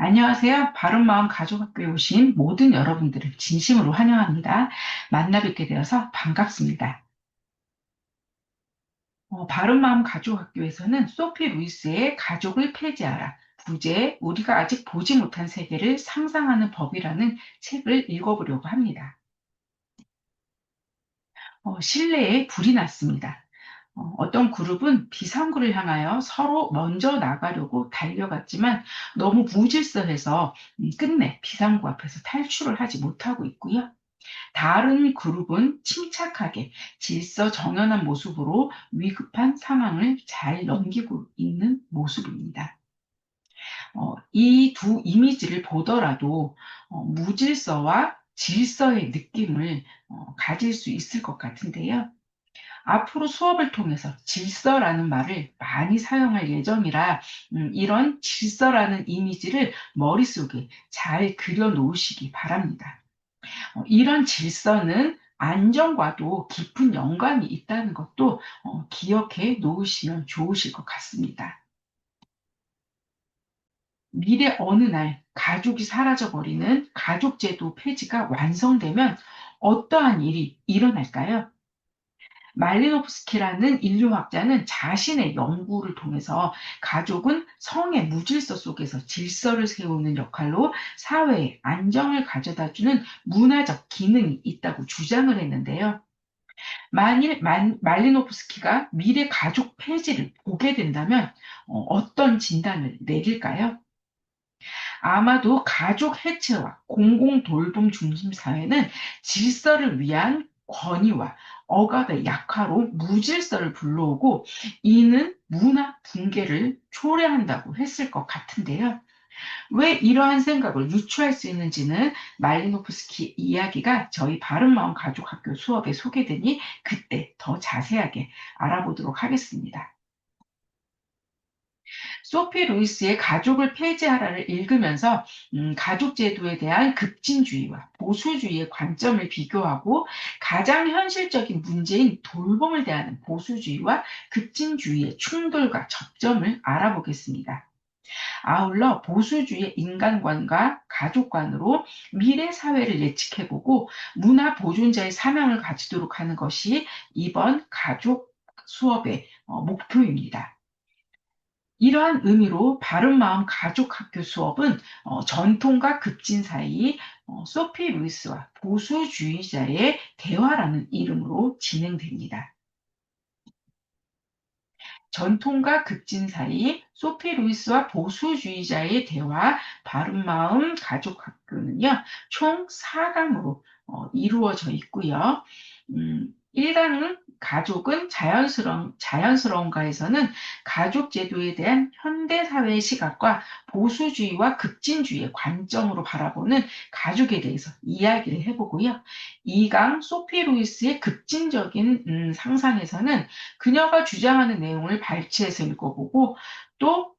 안녕하세요. 바른마음 가족학교에 오신 모든 여러분들을 진심으로 환영합니다. 만나 뵙게 되어서 반갑습니다. 바른마음 가족학교에서는 소피 루이스의 가족을 폐지하라. 부제 우리가 아직 보지 못한 세계를 상상하는 법이라는 책을 읽어보려고 합니다. 실내에 불이 났습니다. 어떤 그룹은 비상구를 향하여 서로 먼저 나가려고 달려갔지만 너무 무질서해서 끝내 비상구 앞에서 탈출을 하지 못하고 있고요. 다른 그룹은 침착하게 질서 정연한 모습으로 위급한 상황을 잘 넘기고 있는 모습입니다. 이 두 이미지를 보더라도 무질서와 질서의 느낌을 가질 수 있을 것 같은데요. 앞으로 수업을 통해서 질서라는 말을 많이 사용할 예정이라 이런 질서라는 이미지를 머릿속에 잘 그려 놓으시기 바랍니다. 이런 질서는 안정과도 깊은 연관이 있다는 것도 기억해 놓으시면 좋으실 것 같습니다. 미래 어느 날 가족이 사라져 버리는 가족제도 폐지가 완성되면 어떠한 일이 일어날까요? 말리노프스키라는 인류학자는 자신의 연구를 통해서 가족은 성의 무질서 속에서 질서를 세우는 역할로 사회에 안정을 가져다주는 문화적 기능이 있다고 주장을 했는데요. 만일 말리노프스키가 미래 가족 폐지를 보게 된다면 어떤 진단을 내릴까요? 아마도 가족 해체와 공공 돌봄 중심 사회는 질서를 위한 권위와 억압의 약화로 무질서를 불러오고 이는 문화 붕괴를 초래한다고 했을 것 같은데요. 왜 이러한 생각을 유추할 수 있는지는 말리노프스키 이야기가 저희 바른마음 가족학교 수업에 소개되니 그때 더 자세하게 알아보도록 하겠습니다. 소피 루이스의 가족을 폐지하라를 읽으면서 가족 제도에 대한 급진주의와 보수주의의 관점을 비교하고 가장 현실적인 문제인 돌봄을 대하는 보수주의와 급진주의의 충돌과 접점을 알아보겠습니다. 아울러 보수주의 인간관과 가족관으로 미래 사회를 예측해보고 문화 보존자의 사명을 가지도록 하는 것이 이번 가족 수업의 목표입니다. 이러한 의미로 바른마음 가족학교 수업은 전통과 급진 사이 소피 루이스와 보수주의자의 대화라는 이름으로 진행됩니다. 전통과 급진 사이 소피 루이스와 보수주의자의 대화 바른마음 가족학교는요. 총 4강으로 이루어져 있고요. 1강은 가족은 자연스러운가에서는 가족 제도에 대한 현대 사회의 시각과 보수주의와 급진주의의 관점으로 바라보는 가족에 대해서 이야기를 해보고요. 2강 소피 루이스의 급진적인 상상에서는 그녀가 주장하는 내용을 발췌해서 읽어보고 또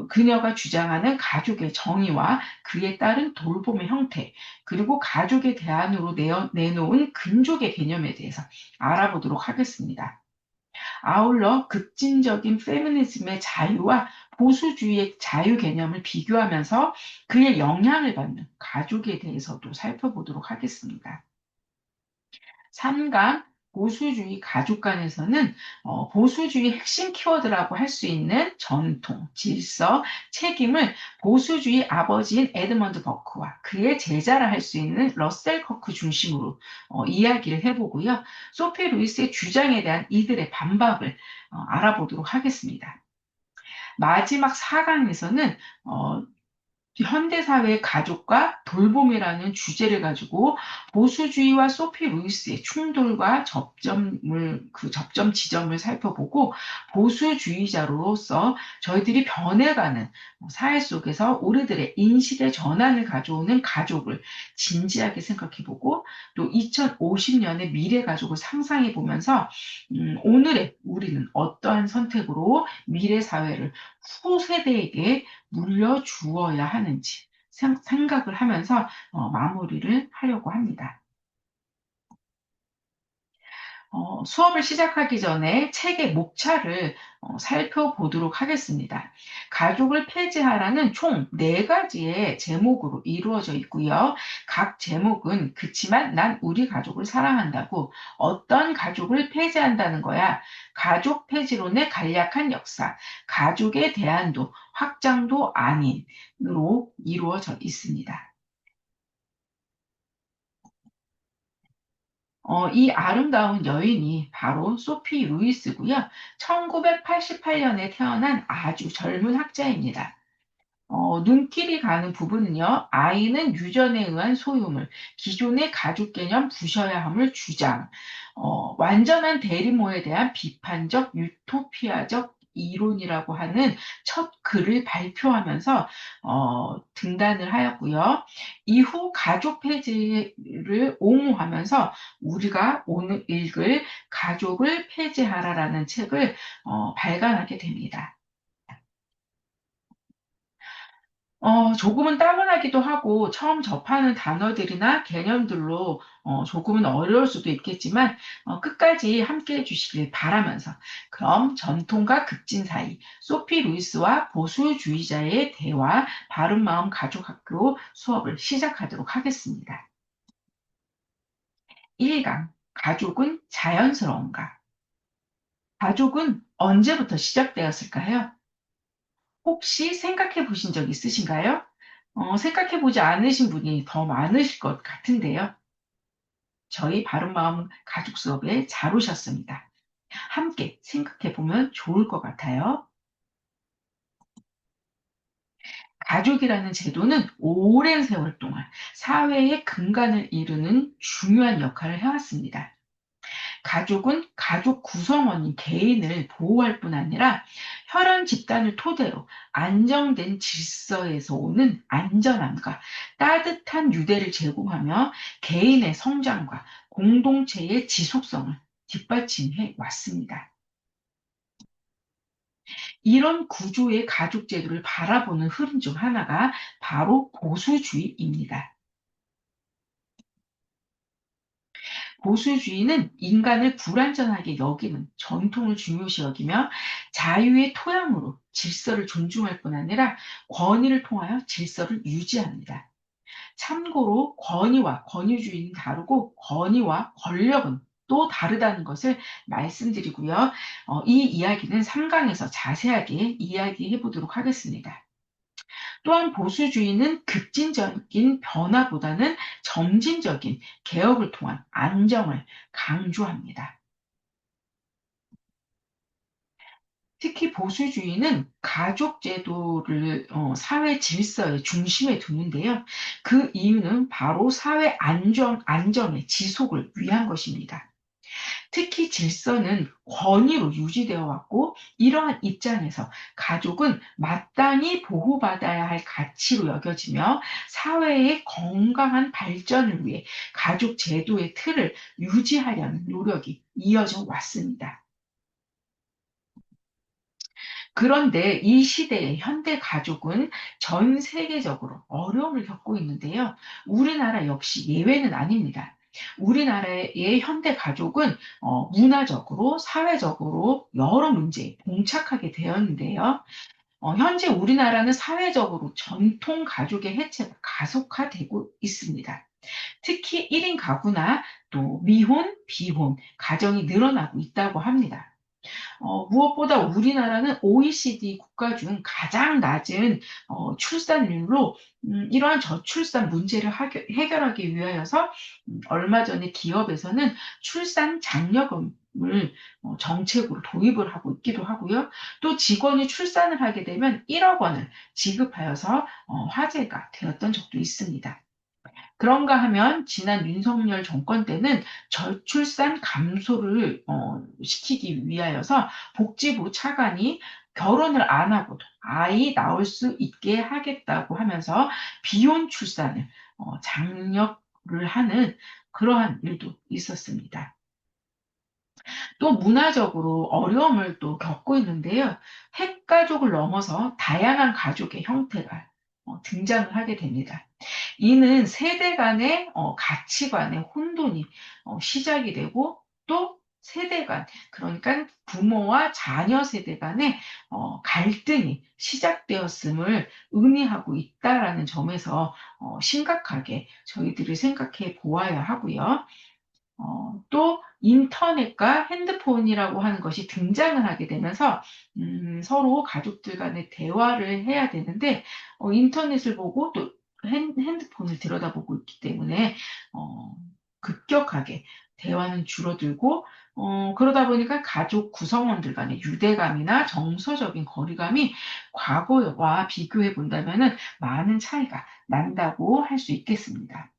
그녀가 주장하는 가족의 정의와 그에 따른 돌봄의 형태, 그리고 가족의 대안으로 내놓은 근족의 개념에 대해서 알아보도록 하겠습니다. 아울러 급진적인 페미니즘의 자유와 보수주의의 자유 개념을 비교하면서 그의 영향을 받는 가족에 대해서도 살펴보도록 하겠습니다. 3강 보수주의 가족관에서는 보수주의 핵심 키워드라고 할 수 있는 전통, 질서, 책임을 보수주의 아버지인 에드먼드 버크와 그의 제자라 할 수 있는 러셀 커크 중심으로 이야기를 해보고요. 소피 루이스의 주장에 대한 이들의 반박을 알아보도록 하겠습니다. 마지막 4강에서는 현대사회의 가족과 돌봄이라는 주제를 가지고 보수주의와 소피 루이스의 충돌과 그 접점 지점을 살펴보고 보수주의자로서 저희들이 변해가는 사회 속에서 우리들의 인식의 전환을 가져오는 가족을 진지하게 생각해보고 또 2050년의 미래 가족을 상상해 보면서 오늘의 우리는 어떠한 선택으로 미래 사회를 후세대에게 물려주어야 하는지 생각을 하면서 마무리를 하려고 합니다. 수업을 시작하기 전에 책의 목차를 살펴보도록 하겠습니다. 가족을 폐지하라는 총 4가지의 제목으로 이루어져 있고요. 각 제목은 그치만 난 우리 가족을 사랑한다고 어떤 가족을 폐지한다는 거야. 가족 폐지론의 간략한 역사, 가족의 대안도 확장도 아닌으로 이루어져 있습니다. 이 아름다운 여인이 바로 소피 루이스고요. 1988년에 태어난 아주 젊은 학자입니다. 눈길이 가는 부분은요, 아이는 유전에 의한 소유물, 기존의 가족 개념 부셔야 함을 주장, 완전한 대리모에 대한 비판적 유토피아적 이론이라고 하는 첫 글을 발표하면서 등단을 하였고요. 이후 가족 폐지를 옹호하면서 우리가 오늘 읽을 가족을 폐지하라라는 책을 발간하게 됩니다. 조금은 따분하기도 하고 처음 접하는 단어들이나 개념들로 조금은 어려울 수도 있겠지만 끝까지 함께 해주시길 바라면서 그럼 전통과 급진 사이 소피 루이스와 보수주의자의 대화 바른마음 가족학교 수업을 시작하도록 하겠습니다. 1강 가족은 자연스러운가? 가족은 언제부터 시작되었을까요? 혹시 생각해 보신 적 있으신가요? 생각해 보지 않으신 분이 더 많으실 것 같은데요. 저희 바른마음 가족 수업에 잘 오셨습니다. 함께 생각해 보면 좋을 것 같아요. 가족이라는 제도는 오랜 세월 동안 사회의 근간을 이루는 중요한 역할을 해왔습니다. 가족은 가족 구성원인 개인을 보호할 뿐 아니라 혈연 집단을 토대로 안정된 질서에서 오는 안전함과 따뜻한 유대를 제공하며 개인의 성장과 공동체의 지속성을 뒷받침해 왔습니다. 이런 구조의 가족 제도를 바라보는 흐름 중 하나가 바로 보수주의입니다. 보수주의는 인간을 불완전하게 여기는 전통을 중요시 여기며 자유의 토양으로 질서를 존중할 뿐 아니라 권위를 통하여 질서를 유지합니다. 참고로 권위와 권위주의는 다르고 권위와 권력은 또 다르다는 것을 말씀드리고요. 이 이야기는 3강에서 자세하게 이야기해 보도록 하겠습니다. 또한 보수주의는 급진적인 변화보다는 점진적인 개혁을 통한 안정을 강조합니다. 특히 보수주의는 가족 제도를 사회 질서의 중심에 두는데요. 그 이유는 바로 사회 안정의 지속을 위한 것입니다. 특히 질서는 권위로 유지되어 왔고 이러한 입장에서 가족은 마땅히 보호받아야 할 가치로 여겨지며 사회의 건강한 발전을 위해 가족 제도의 틀을 유지하려는 노력이 이어져 왔습니다. 그런데 이 시대의 현대 가족은 전 세계적으로 어려움을 겪고 있는데요. 우리나라 역시 예외는 아닙니다. 우리나라의 현대 가족은 문화적으로, 사회적으로 여러 문제에 봉착하게 되었는데요. 현재 우리나라는 사회적으로 전통 가족의 해체가 가속화되고 있습니다. 특히 1인 가구나 또 미혼, 비혼, 가정이 늘어나고 있다고 합니다. 무엇보다 우리나라는 OECD 국가 중 가장 낮은 출산율로 이러한 저출산 문제를 해결하기 위하여서 얼마 전에 기업에서는 출산 장려금을 정책으로 도입을 하고 있기도 하고요. 또 직원이 출산을 하게 되면 1억 원을 지급하여서 화제가 되었던 적도 있습니다. 그런가 하면 지난 윤석열 정권 때는 저출산 감소를 시키기 위하여서 복지부 차관이 결혼을 안 하고도 아이 낳을 수 있게 하겠다고 하면서 비혼 출산을 장려를 하는 그러한 일도 있었습니다. 또 문화적으로 어려움을 또 겪고 있는데요. 핵가족을 넘어서 다양한 가족의 형태가 등장을 하게 됩니다. 이는 세대 간의 가치관의 혼돈이 시작이 되고 또 세대 간, 그러니까 부모와 자녀 세대 간의 갈등이 시작되었음을 의미하고 있다라는 점에서 심각하게 저희들이 생각해 보아야 하고요. 또 인터넷과 핸드폰이라고 하는 것이 등장을 하게 되면서 서로 가족들 간의 대화를 해야 되는데 인터넷을 보고 또 핸드폰을 들여다보고 있기 때문에 어, 급격하게 대화는 줄어들고 그러다 보니까 가족 구성원들 간의 유대감이나 정서적인 거리감이 과거와 비교해 본다면은 많은 차이가 난다고 할 수 있겠습니다.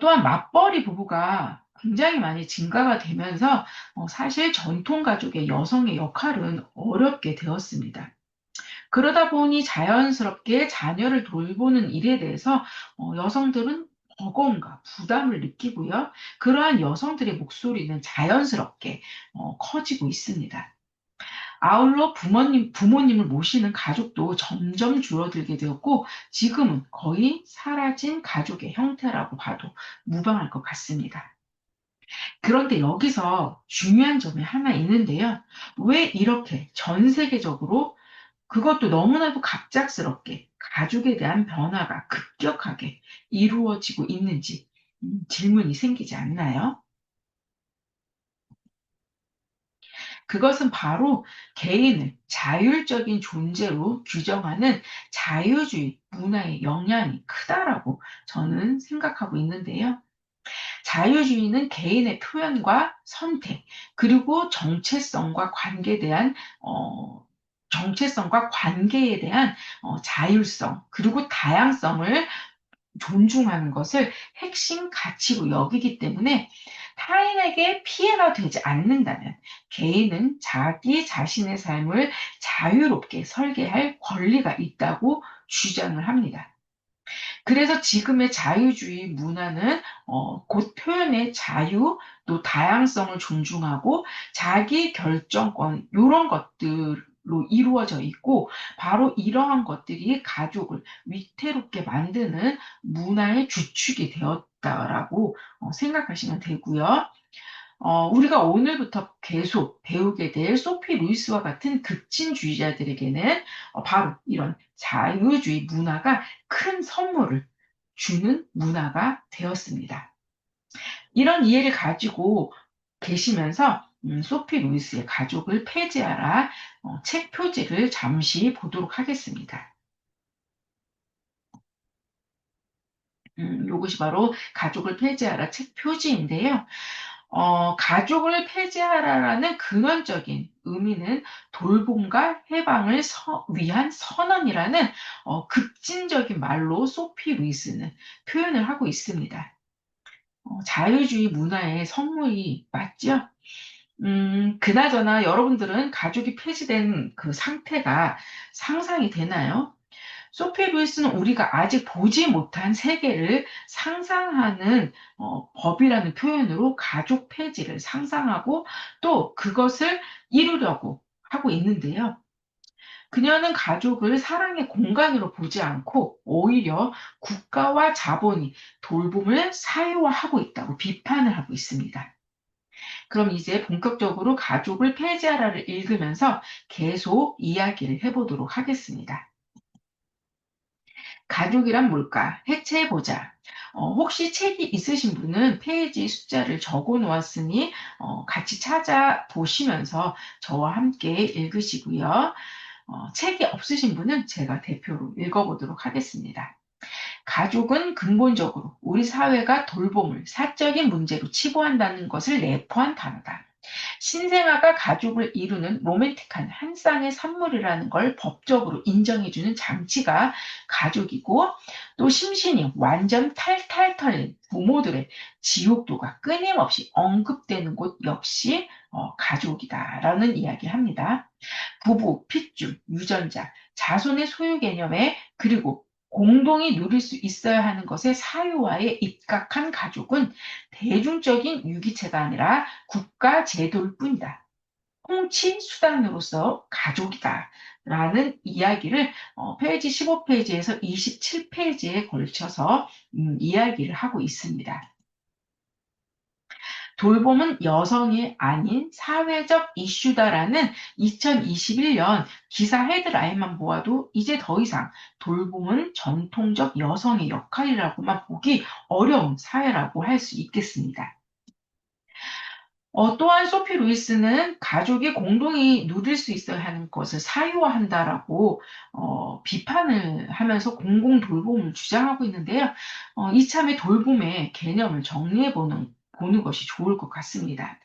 또한 맞벌이 부부가 굉장히 많이 증가가 되면서 사실 전통 가족의 여성의 역할은 어렵게 되었습니다. 그러다 보니 자연스럽게 자녀를 돌보는 일에 대해서 여성들은 버거움과 부담을 느끼고요. 그러한 여성들의 목소리는 자연스럽게 커지고 있습니다. 아울러 부모님을 모시는 가족도 점점 줄어들게 되었고, 지금은 거의 사라진 가족의 형태라고 봐도 무방할 것 같습니다. 그런데 여기서 중요한 점이 하나 있는데요. 왜 이렇게 전 세계적으로 그것도 너무나도 갑작스럽게 가족에 대한 변화가 급격하게 이루어지고 있는지 질문이 생기지 않나요? 그것은 바로 개인을 자율적인 존재로 규정하는 자유주의 문화의 영향이 크다라고 저는 생각하고 있는데요. 자유주의는 개인의 표현과 선택, 그리고 정체성과 관계에 대한 자율성, 그리고 다양성을 존중하는 것을 핵심 가치로 여기기 때문에 타인에게 피해가 되지 않는다면 개인은 자기 자신의 삶을 자유롭게 설계할 권리가 있다고 주장을 합니다. 그래서 지금의 자유주의 문화는 곧 표현의 자유, 또 다양성을 존중하고 자기 결정권 이런 것들로 이루어져 있고 바로 이러한 것들이 가족을 위태롭게 만드는 문화의 주축이 되었다라고 생각하시면 되고요. 우리가 오늘부터 계속 배우게 될 소피 루이스와 같은 급진주의자들에게는 바로 이런 자유주의 문화가 큰 선물을 주는 문화가 되었습니다. 이런 이해를 가지고 계시면서 소피 루이스의 가족을 폐지하라 책 표지를 잠시 보도록 하겠습니다. 이것이 바로 가족을 폐지하라 책 표지인데요. 가족을 폐지하라라는 근원적인 의미는 돌봄과 해방을 위한 선언이라는 급진적인 말로 소피 루이스는 표현을 하고 있습니다. 자유주의 문화의 선물이 맞죠? 그나저나 여러분들은 가족이 폐지된 그 상태가 상상이 되나요? 소피 루이스는 우리가 아직 보지 못한 세계를 상상하는 법이라는 표현으로 가족 폐지를 상상하고 또 그것을 이루려고 하고 있는데요. 그녀는 가족을 사랑의 공간으로 보지 않고 오히려 국가와 자본이 돌봄을 사유화하고 있다고 비판을 하고 있습니다. 그럼 이제 본격적으로 가족을 폐지하라를 읽으면서 계속 이야기를 해보도록 하겠습니다. 가족이란 뭘까? 해체해보자. 혹시 책이 있으신 분은 페이지 숫자를 적어 놓았으니 같이 찾아보시면서 저와 함께 읽으시고요. 책이 없으신 분은 제가 대표로 읽어보도록 하겠습니다. 가족은 근본적으로 우리 사회가 돌봄을 사적인 문제로 치부한다는 것을 내포한 단어다. 신생아가 가족을 이루는 로맨틱한 한 쌍의 선물이라는 걸 법적으로 인정해주는 장치가 가족이고 또 심신이 완전 탈탈 털린 부모들의 지옥도가 끊임없이 언급되는 곳 역시 가족이다라는 이야기를 합니다. 부부, 핏줄, 유전자, 자손의 소유 개념에 그리고 공동이 누릴 수 있어야 하는 것의 사유화에 입각한 가족은 대중적인 유기체가 아니라 국가 제도일 뿐이다. 통치 수단으로서 가족이다. 라는 이야기를 페이지 15페이지에서 27페이지에 걸쳐서 이야기를 하고 있습니다. 돌봄은 여성이 아닌 사회적 이슈다라는 2021년 기사 헤드라인만 보아도 이제 더 이상 돌봄은 전통적 여성의 역할이라고만 보기 어려운 사회라고 할 수 있겠습니다. 또한 소피 루이스는 가족이 공동이 누릴 수 있어야 하는 것을 사유화한다라고 비판을 하면서 공공 돌봄을 주장하고 있는데요. 이참에 돌봄의 개념을 보는 것이 좋을 것 같습니다.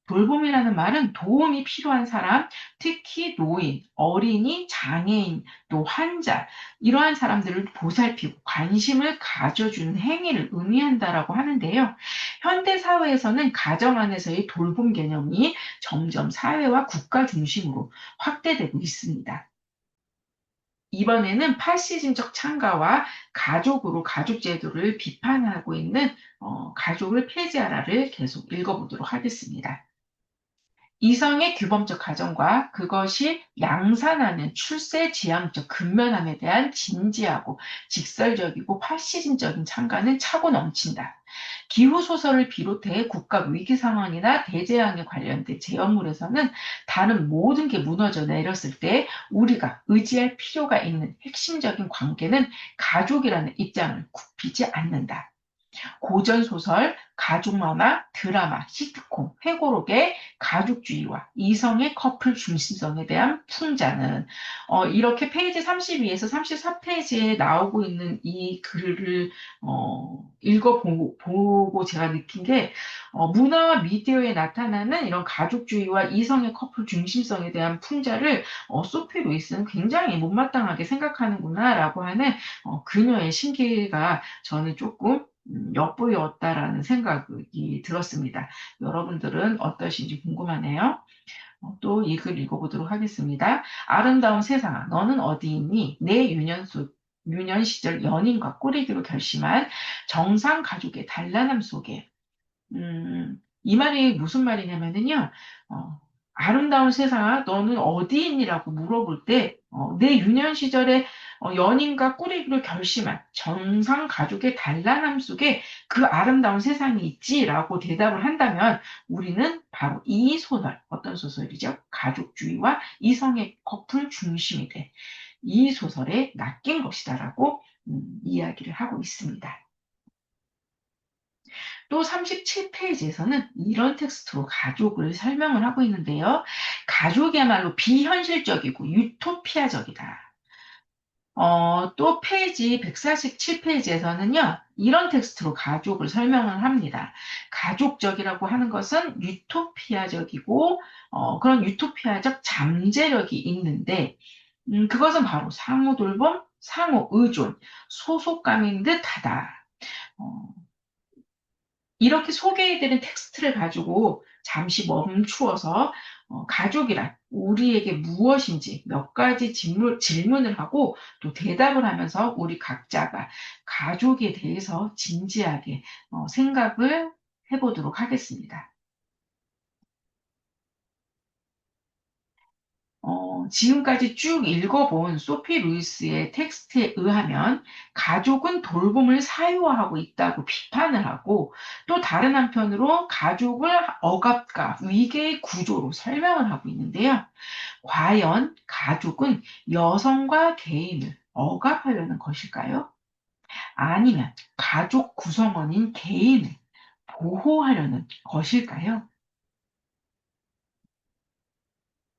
돌봄이라는 말은 도움이 필요한 사람, 특히 노인, 어린이, 장애인, 또 환자, 이러한 사람들을 보살피고 관심을 가져주는 행위를 의미한다라고 하는데요. 현대 사회에서는 가정 안에서의 돌봄 개념이 점점 사회와 국가 중심으로 확대되고 있습니다. 이번에는 파시즘적 참가와 가족으로 가족 제도를 비판하고 있는 가족을 폐지하라를 계속 읽어보도록 하겠습니다. 이성의 규범적 가정과 그것이 양산하는 출세지향적 근면함에 대한 진지하고 직설적이고 파시즘적인 참가는 차고 넘친다. 기후소설을 비롯해 국가 위기 상황이나 대재앙에 관련된 제언물에서는 다른 모든 게 무너져 내렸을 때 우리가 의지할 필요가 있는 핵심적인 관계는 가족이라는 입장을 굽히지 않는다. 고전 소설, 가족 만화, 드라마, 시트콤, 회고록의 가족주의와 이성의 커플 중심성에 대한 풍자는 이렇게 페이지 32에서 34페이지에 나오고 있는 이 글을 읽어보고 제가 느낀 게 문화와 미디어에 나타나는 이런 가족주의와 이성의 커플 중심성에 대한 풍자를 소피 루이스는 굉장히 못마땅하게 생각하는구나라고 하는 그녀의 심기가 저는 조금 엿보였다라는 생각이 들었습니다. 여러분들은 어떠신지 궁금하네요. 또 이 글 읽어보도록 하겠습니다. 아름다운 세상아, 너는 어디 있니? 내 유년 시절 연인과 꾸리기로 결심한 정상 가족의 단란함 속에 이 말이 무슨 말이냐면은요, 아름다운 세상아, 너는 어디 있니라고 물어볼 때, 내 유년 시절에 연인과 꾸리기로 결심한 정상 가족의 단란함 속에 그 아름다운 세상이 있지라고 대답을 한다면 우리는 바로 이 소설, 어떤 소설이죠? 가족주의와 이성의 커플 중심이 된 이 소설에 낚인 것이다라고 이야기를 하고 있습니다. 또 37페이지에서는 이런 텍스트로 가족을 설명을 하고 있는데요. 가족이야말로 비현실적이고 유토피아적이다. 또 페이지 147페이지에서는요, 이런 텍스트로 가족을 설명을 합니다. 가족적이라고 하는 것은 유토피아적이고, 그런 유토피아적 잠재력이 있는데, 그것은 바로 상호 돌봄, 상호 의존, 소속감인 듯 하다. 어, 이렇게 소개해드린 텍스트를 가지고 잠시 멈추어서 가족이란 우리에게 무엇인지 몇 가지 질문을 하고 또 대답을 하면서 우리 각자가 가족에 대해서 진지하게 생각을 해보도록 하겠습니다. 지금까지 쭉 읽어본 소피 루이스의 텍스트에 의하면 가족은 돌봄을 사유화하고 있다고 비판을 하고 또 다른 한편으로 가족을 억압과 위계의 구조로 설명을 하고 있는데요. 과연 가족은 여성과 개인을 억압하려는 것일까요? 아니면 가족 구성원인 개인을 보호하려는 것일까요?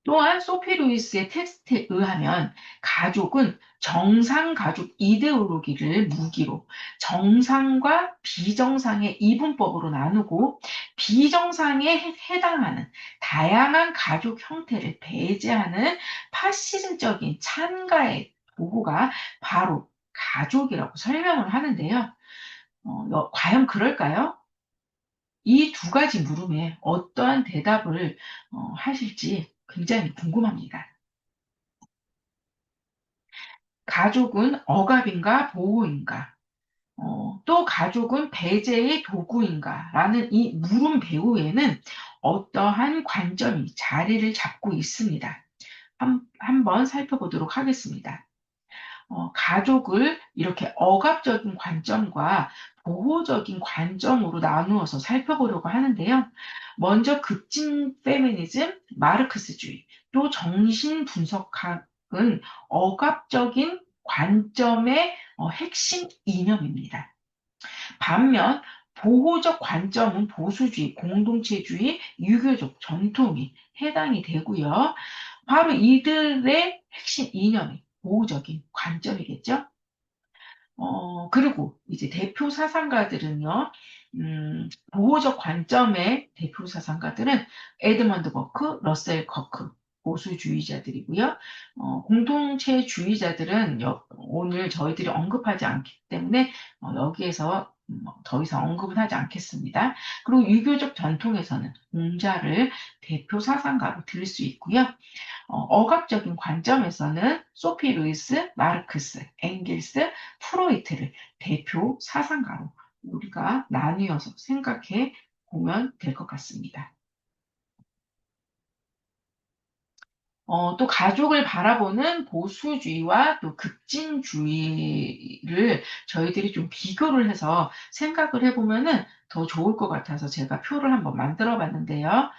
또한 소피 루이스의 텍스트에 의하면 가족은 정상 가족 이데올로기를 무기로 정상과 비정상의 이분법으로 나누고 비정상에 해당하는 다양한 가족 형태를 배제하는 파시즘적인 찬가의 도구가 바로 가족이라고 설명을 하는데요. 과연 그럴까요? 이 두 가지 물음에 어떠한 대답을 하실지 굉장히 궁금합니다. 가족은 억압인가 보호인가? 또 가족은 배제의 도구인가? 라는 이 물음 배후에는 어떠한 관점이 자리를 잡고 있습니다. 한번 살펴보도록 하겠습니다. 가족을 이렇게 억압적인 관점과 보호적인 관점으로 나누어서 살펴보려고 하는데요. 먼저 급진 페미니즘, 마르크스주의, 또 정신 분석학은 억압적인 관점의 핵심 이념입니다. 반면 보호적 관점은 보수주의, 공동체주의, 유교적 전통이 해당이 되고요. 바로 이들의 핵심 이념이 보호적인 관점이겠죠. 그리고 이제 대표 사상가들은요, 보호적 관점의 대표 사상가들은 에드먼드 버크, 러셀 커크, 보수주의자들이고요. 공동체주의자들은 오늘 저희들이 언급하지 않기 때문에 여기에서 더 이상 언급은 하지 않겠습니다. 그리고 유교적 전통에서는 공자를 대표 사상가로 들 수 있고요. 억압적인 관점에서는 소피 루이스, 마르크스, 엥겔스, 프로이트를 대표 사상가로 우리가 나뉘어서 생각해 보면 될 것 같습니다. 또 가족을 바라보는 보수주의와 또 급진주의를 저희들이 좀 비교를 해서 생각을 해보면은 더 좋을 것 같아서 제가 표를 한번 만들어 봤는데요.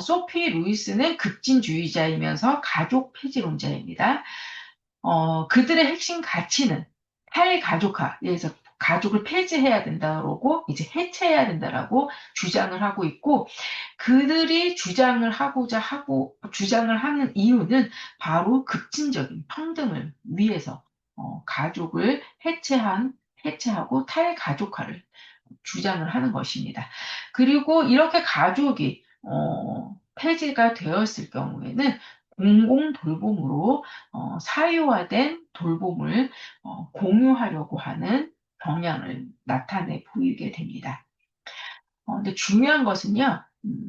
소피 루이스는 급진주의자이면서 가족 폐지론자입니다. 그들의 핵심 가치는 탈가족화에서 가족을 폐지해야 된다고 이제 해체해야 된다라고 주장을 하고 있고 그들이 주장을 하는 이유는 바로 급진적인 평등을 위해서 가족을 해체하고 탈가족화를 주장을 하는 것입니다. 그리고 이렇게 가족이 폐지가 되었을 경우에는 공공 돌봄으로 사유화된 돌봄을 공유하려고 하는 경향을 나타내 보이게 됩니다. 근데 중요한 것은요,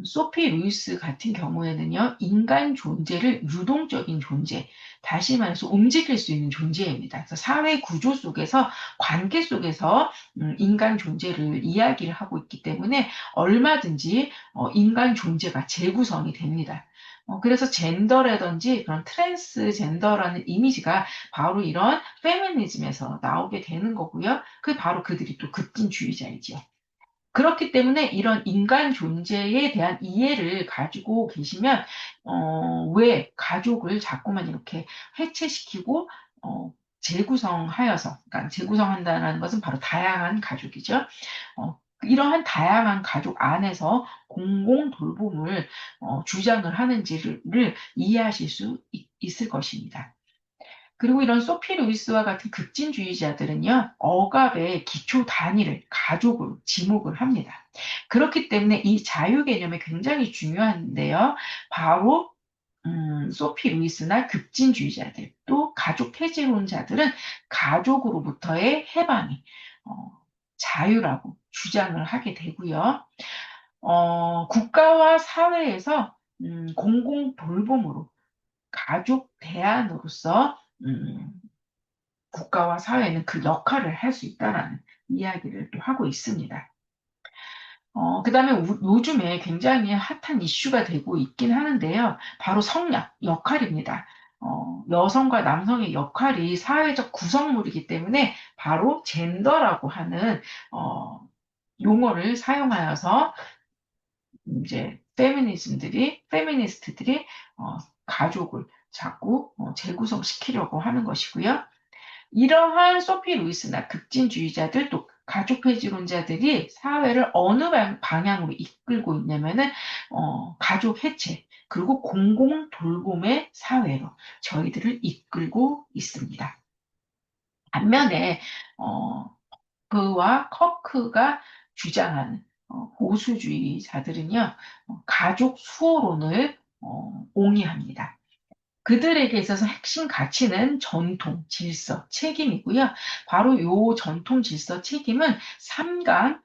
소피 루이스 같은 경우에는요, 인간 존재를 유동적인 존재, 다시 말해서 움직일 수 있는 존재입니다. 그래서 사회 구조 속에서, 관계 속에서 인간 존재를 이야기를 하고 있기 때문에 얼마든지 인간 존재가 재구성이 됩니다. 그래서 젠더라든지 그런 트랜스젠더라는 이미지가 바로 이런 페미니즘에서 나오게 되는 거고요. 그 바로 그들이 또 급진주의자이죠. 그렇기 때문에 이런 인간 존재에 대한 이해를 가지고 계시면, 왜 가족을 자꾸만 이렇게 해체시키고, 재구성하여서, 그러니까 재구성한다는 것은 바로 다양한 가족이죠. 이러한 다양한 가족 안에서 공공 돌봄을 주장을 하는지를 이해하실 수 있을 것입니다. 그리고 이런 소피 루이스와 같은 급진주의자들은요, 억압의 기초 단위를 가족으로 지목을 합니다. 그렇기 때문에 이 자유 개념이 굉장히 중요한데요. 바로 소피 루이스나 급진주의자들, 또 가족 폐지론자들은 가족으로부터의 해방이 자유라고 주장을 하게 되고요. 국가와 사회에서 공공 돌봄으로 가족 대안으로서 국가와 사회는 그 역할을 할 수 있다라는 이야기를 또 하고 있습니다. 그다음에 요즘에 굉장히 핫한 이슈가 되고 있긴 하는데요. 바로 성량, 역할입니다. 여성과 남성의 역할이 사회적 구성물이기 때문에 바로 젠더라고 하는 용어를 사용하여서 이제 페미니스트들이 가족을 자꾸 재구성시키려고 하는 것이고요. 이러한 소피 루이스나 급진주의자들 또 가족폐지론자들이 사회를 어느 방향으로 이끌고 있냐면은 가족 해체 그리고 공공 돌봄의 사회로 저희들을 이끌고 있습니다. 반면에 그와 커크가 주장하는 보수주의자들은요 가족 수호론을 옹이합니다. 그들에게 있어서 핵심 가치는 전통, 질서, 책임이고요. 바로 요 전통, 질서, 책임은 3강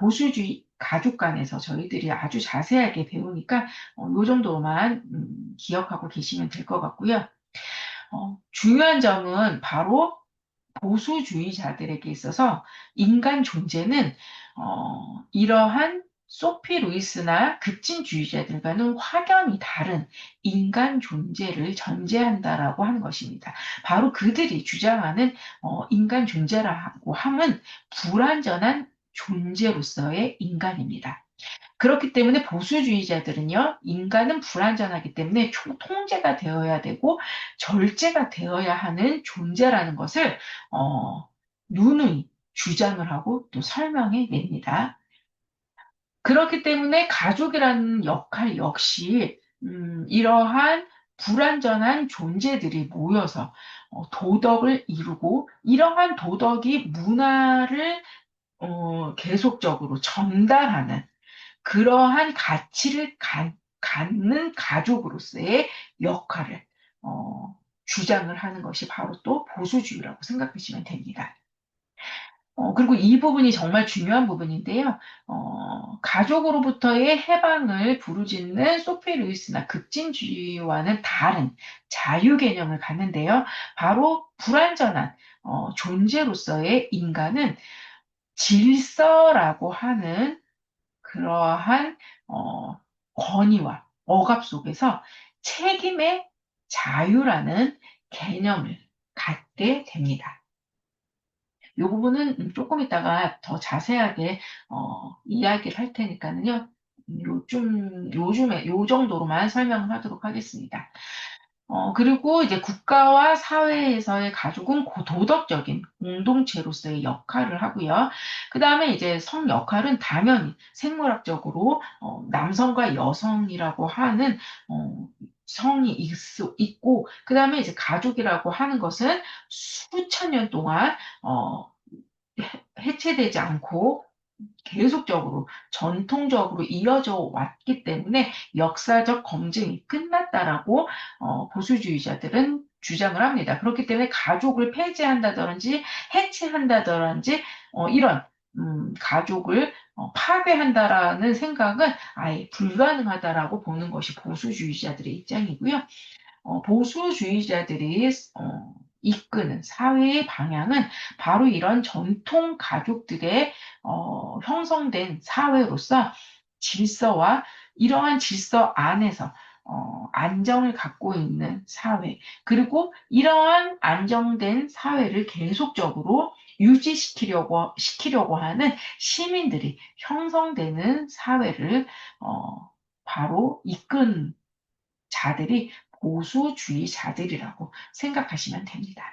보수주의 가족관에서 저희들이 아주 자세하게 배우니까 요 정도만 기억하고 계시면 될 것 같고요. 중요한 점은 바로 보수주의자들에게 있어서 인간 존재는 이러한 소피 루이스나 급진주의자들과는 확연히 다른 인간 존재를 전제한다라고 하는 것입니다. 바로 그들이 주장하는 인간 존재라고 함은 불완전한 존재로서의 인간입니다. 그렇기 때문에 보수주의자들은요, 인간은 불완전하기 때문에 통제가 되어야 되고 절제가 되어야 하는 존재라는 것을 누누이 주장을 하고 또 설명해 냅니다. 그렇기 때문에 가족이라는 역할 역시 이러한 불완전한 존재들이 모여서 도덕을 이루고 이러한 도덕이 문화를 계속적으로 전달하는 그러한 가치를 갖는 가족으로서의 역할을 주장을 하는 것이 바로 또 보수주의라고 생각하시면 됩니다. 그리고 이 부분이 정말 중요한 부분인데요. 가족으로부터의 해방을 부르짖는 소피 루이스나 급진주의와는 다른 자유 개념을 갖는데요. 바로 불완전한 존재로서의 인간은 질서라고 하는 그러한 권위와 억압 속에서 책임의 자유라는 개념을 갖게 됩니다. 이 부분은 조금 이따가 더 자세하게 이야기를 할 테니까는요. 요즘에 요 정도로만 설명을 하도록 하겠습니다. 그리고 이제 국가와 사회에서의 가족은 도덕적인 공동체로서의 역할을 하고요. 그 다음에 이제 성 역할은 당연히 생물학적으로 남성과 여성이라고 하는 성이 있고, 그 다음에 이제 가족이라고 하는 것은 수천 년 동안 해체되지 않고 계속적으로 전통적으로 이어져 왔기 때문에 역사적 검증이 끝났다라고 보수주의자들은 주장을 합니다. 그렇기 때문에 가족을 폐지한다든지 해체한다든지 이런 가족을 파괴한다라는 생각은 아예 불가능하다라고 보는 것이 보수주의자들의 입장이고요. 보수주의자들이 이끄는 사회의 방향은 바로 이런 전통 가족들의 형성된 사회로서 질서와 이러한 질서 안에서 안정을 갖고 있는 사회, 그리고 이러한 안정된 사회를 계속적으로 시키려고 하는 시민들이 형성되는 사회를 바로 이끈 자들이 보수주의자들이라고 생각하시면 됩니다.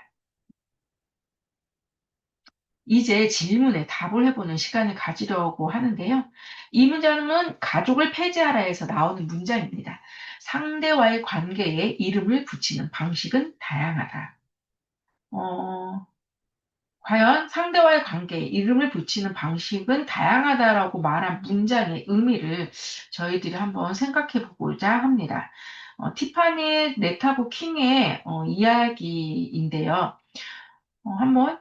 이제 질문에 답을 해보는 시간을 가지려고 하는데요. 이 문장은 가족을 폐지하라에서 나오는 문장입니다. 상대와의 관계에 이름을 붙이는 방식은 다양하다. 어, 과연 상대와의 관계에 이름을 붙이는 방식은 다양하다라고 말한 문장의 의미를 저희들이 한번 생각해 보고자 합니다. 티파니 네타보 킹의 이야기인데요. 한번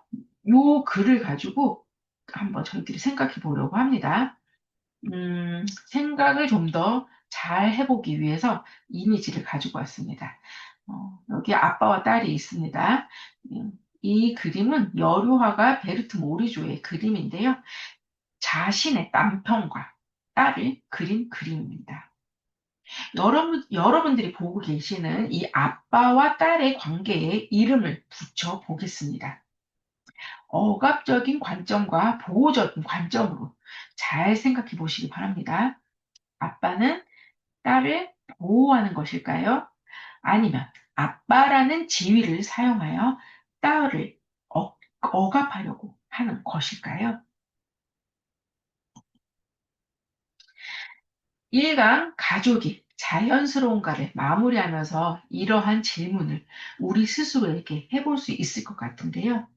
요 글을 가지고 한번 저희들이 생각해 보려고 합니다. 생각을 좀 더 잘 해보기 위해서 이미지를 가지고 왔습니다. 여기 아빠와 딸이 있습니다. 이 그림은 여류화가 베르트 모리조의 그림인데요. 자신의 남편과 딸을 그린 그림입니다. 여러분들이 보고 계시는 이 아빠와 딸의 관계에 이름을 붙여 보겠습니다. 억압적인 관점과 보호적인 관점으로 잘 생각해 보시기 바랍니다. 아빠는 딸을 보호하는 것일까요? 아니면 아빠라는 지위를 사용하여 딸을 억압하려고 하는 것일까요? 1강 가족이 자연스러운가를 마무리하면서 이러한 질문을 우리 스스로에게 해볼 수 있을 것 같은데요.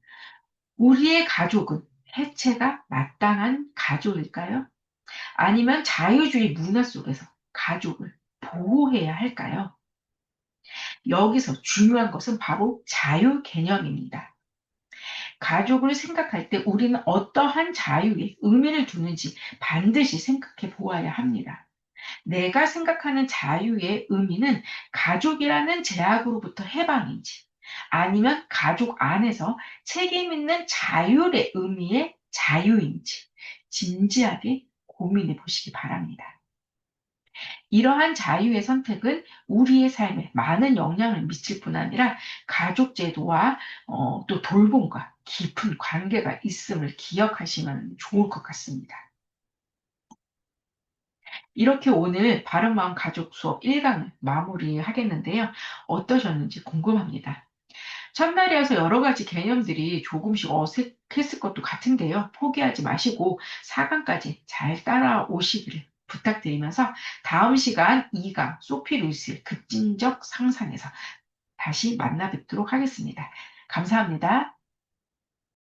우리의 가족은 해체가 마땅한 가족일까요? 아니면 자유주의 문화 속에서 가족을 보호해야 할까요? 여기서 중요한 것은 바로 자유 개념입니다. 가족을 생각할 때 우리는 어떠한 자유에 의미를 두는지 반드시 생각해 보아야 합니다. 내가 생각하는 자유의 의미는 가족이라는 제약으로부터 해방인지 아니면 가족 안에서 책임 있는 자율의 의미의 자유인지 진지하게 고민해 보시기 바랍니다. 이러한 자유의 선택은 우리의 삶에 많은 영향을 미칠 뿐 아니라 가족 제도와 또 돌봄과 깊은 관계가 있음을 기억하시면 좋을 것 같습니다. 이렇게 오늘 바른마음 가족 수업 1강을 마무리하겠는데요. 어떠셨는지 궁금합니다. 첫날이어서 여러 가지 개념들이 조금씩 어색했을 것도 같은데요. 포기하지 마시고 4강까지 잘 따라오시기를 부탁드리면서 다음 시간 2강 소피 루이스의 급진적 상상에서 다시 만나 뵙도록 하겠습니다. 감사합니다.